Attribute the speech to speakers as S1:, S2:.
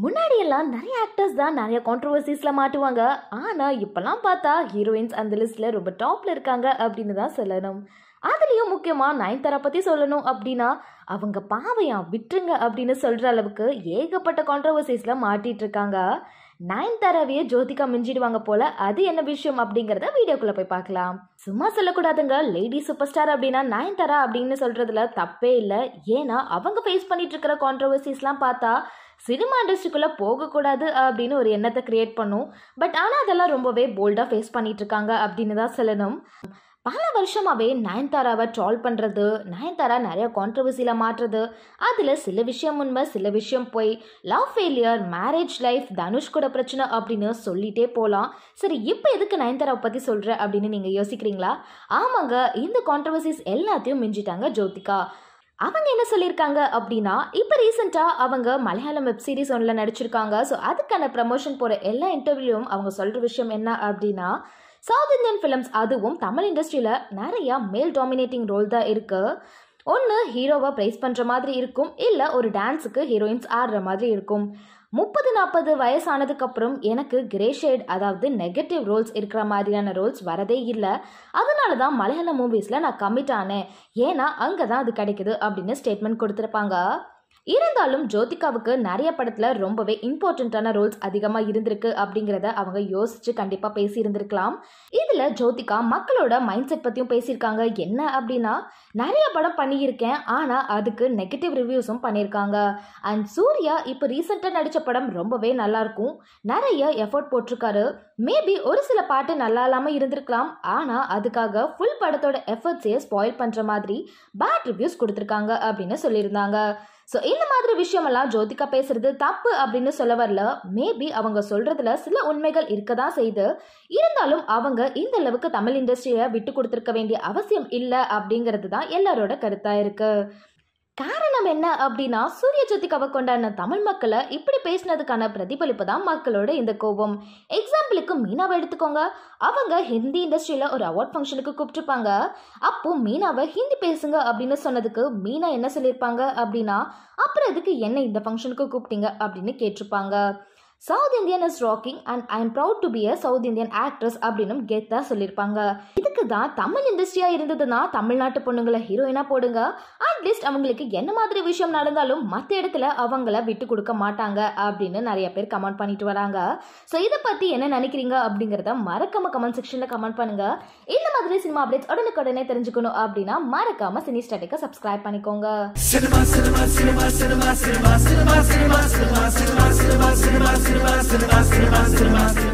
S1: முன்னாடி எல்லாம் நிறைய ஆக்டர்ஸ் தான் நிறைய கான்ட்ரவர்சிஸ்ல மாட்டுவாங்க. ஆனா இப்பெல்லாம் பார்த்தா ஹீரோயின்ஸ் அந்த லிஸ்ட்ல ரொம்ப டாப்ல இருக்காங்க அப்படின்னு தான் சொல்லணும். அதுலயும் முக்கியமா நயன்தாரா பத்தி சொல்லணும் அப்படின்னா அவங்க பாவையா விட்டுருங்க அப்படின்னு சொல்ற அளவுக்கு ஏகப்பட்ட கான்ட்ரவர்சிஸ்ல மாட்டிட்டு இருக்காங்க. நயன்தாராவையே ஜோதிகா மிஞ்சிடுவாங்க போல. அது என்ன விஷயம் அப்படிங்கறத வீடியோக்குள்ள போய் பார்க்கலாம். சும்மா சொல்லக்கூடாதுங்க. லேடி சூப்பர் ஸ்டார் அப்படின்னா நயன்தாரா அப்படின்னு சொல்றதுல தப்பே இல்லை. ஏன்னா அவங்க ஃபேஸ் பண்ணிட்டு இருக்கிற கான்ட்ரவர்சிஸ்லாம் பார்த்தா சினிமா இண்டஸ்ட்ரிக்குள்ளே போகக்கூடாது அப்படின்னு ஒரு எண்ணத்தை கிரியேட் பண்ணும். பட் ஆனால் அதெல்லாம் ரொம்பவே போல்டாக ஃபேஸ் பண்ணிட்டு இருக்காங்க அப்படின்னு தான் சொல்லணும். பல வருஷமாகவே நயன்தாராவை ட்ரால் பண்ணுறது, நயன்தாரா நிறைய கான்ட்ரவர்சியில் மாற்றுறது, அதில் சில விஷயம் உண்மை சில விஷயம் போய், love failure, marriage life, Dhanush கூட பிரச்சனை அப்படின்னு சொல்லிட்டே போகலாம். சரி, இப்போ எதுக்கு நயன்தாராவை பற்றி சொல்கிற அப்படின்னு நீங்கள் யோசிக்கிறீங்களா? ஆமாங்க, இந்த கான்ட்ரவர்சிஸ் எல்லாத்தையும் மிஞ்சிட்டாங்க ஜோதிகா. அவங்க என்ன சொல்லியிருக்காங்க அப்படின்னா, இப்போ ரீசெண்டாக அவங்க மலையாளம் வெப் சீரிஸ் ஒன்றில் நடிச்சிருக்காங்க. ஸோ அதுக்கான ப்ரமோஷன் போகிற எல்லா இன்டர்வியூவும் அவங்க சொல்கிற விஷயம் என்ன அப்படின்னா, சவுத் இந்தியன் ஃபிலிம்ஸ் அதுவும் தமிழ் இண்டஸ்ட்ரியில் நிறையா மேல் டாமினேட்டிங் ரோல் தான் இருக்குது. ஒன்று ஹீரோவை ப்ரைஸ் பண்ணுற மாதிரி இருக்கும், இல்லை ஒரு டான்ஸுக்கு ஹீரோயின்ஸ் ஆடுற மாதிரி இருக்கும். 30-40 வயசானதுக்கப்புறம் எனக்கு கிரே ஷேட், அதாவது நெகட்டிவ் ரோல்ஸ் இருக்கிற மாதிரியான ரோல்ஸ் வரதே இல்லை. அதனால தான் மலையாள மூவிஸில் நான் கமிட் ஆனேன். ஏன்னா அங்கே தான் அது கிடைக்குது அப்படின்னு ஸ்டேட்மெண்ட் கொடுத்துருப்பாங்க. இருந்தாலும் ஜோதிகாவுக்கு நிறைய படத்தில் ரொம்பவே இம்பார்ட்டண்ட்டான ரோல்ஸ் அதிகமாக இருந்திருக்கு அப்படிங்கிறத அவங்க யோசிச்சு கண்டிப்பாக பேசியிருந்திருக்கலாம். இதில் ஜோதிகா மக்களோட மைண்ட் செட் பற்றியும் பேசியிருக்காங்க. என்ன அப்படின்னா, நிறைய படம் பண்ணியிருக்கேன், ஆனால் அதுக்கு நெகட்டிவ் ரிவ்யூஸும் பண்ணியிருக்காங்க. அண்ட் சூர்யா இப்போ ரீசெண்டாக நடித்த படம் ரொம்பவே நல்லாயிருக்கும், நிறைய எஃபர்ட் போட்டிருக்காரு. மேபி ஒரு சில பாட்டு நல்லா இல்லாமல் இருந்திருக்கலாம், ஆனால் அதுக்காக ஃபுல் படத்தோட எஃபர்ட்ஸையே ஸ்பாயில் பண்ணுற மாதிரி பேட் ரிவ்யூஸ் கொடுத்துருக்காங்க அப்படின்னு சொல்லியிருந்தாங்க. ஸோ இந்த மாதிரி விஷயமெல்லாம் ஜோதிகா பேசுறது தப்பு அப்படின்னு சொல்ல வரல. மேபி அவங்க சொல்றதுல சில உண்மைகள் இருக்க தான் செய்து. இருந்தாலும் அவங்க இந்த அளவுக்கு தமிழ் இண்டஸ்ட்ரியை விட்டு கொடுத்துருக்க வேண்டிய அவசியம் இல்லை அப்படிங்கிறது தான் எல்லாரோட கருத்தா இருக்கு. காரணம் என்ன அப்படின்னா, சூர்யா ஜோதிகாவை கொண்டாடின தமிழ் மக்களை இப்படி பேசினதுக்கான பிரதிபலிப்பு தான் மக்களோட இந்த கோபம். எக்ஸாம்பிளுக்கு மீனாவை எடுத்துக்கோங்க. அவங்க ஹிந்தி இண்டஸ்ட்ரியில் ஒரு அவார்ட் ஃபங்க்ஷனுக்கு கூப்பிட்டுருப்பாங்க. அப்போ மீனாவை ஹிந்தி பேசுங்க அப்படின்னு சொன்னதுக்கு மீனா என்ன சொல்லியிருப்பாங்க அப்படின்னா, அப்புறம் எதுக்கு என்ன இந்த ஃபங்க்ஷனுக்கு கூப்பிட்டீங்க அப்படின்னு கேட்டிருப்பாங்க. South Indian is rocking and I am proud to be a south Indian actress அப்படின்னு கெத்தா சொல்லியிருப்பாங்க. இதுக்கு தான் தமிழ் இண்டஸ்ட்ரியா இருந்ததுன்னா தமிழ்நாட்டு பொண்ணுங்களை ஹீரோயினா போடுங்க. அட்லீஸ்ட் அவங்களுக்கு என்ன மாதிரி விஷயம் நடந்தாலும் மற்ற இடத்துல அவங்கள விட்டு கொடுக்க மாட்டாங்க அப்படின்னு நிறைய பேர் கமெண்ட் பண்ணிட்டு வராங்க. ஸோ இதை பத்தி என்ன நினைக்கிறீங்க அப்படிங்கிறத மறக்காம கமெண்ட் செக்ஷன்ல கமெண்ட் பண்ணுங்க. இந்த மாதிரி சினிமா அப்டேட்ஸ் உடனுக்குடனே தெரிஞ்சுக்கணும் அப்படின்னா மறக்காம சினி ஸ்டாட்டிக்கை சப்ஸ்கிரைப் பண்ணிக்கோங்க. Cinema.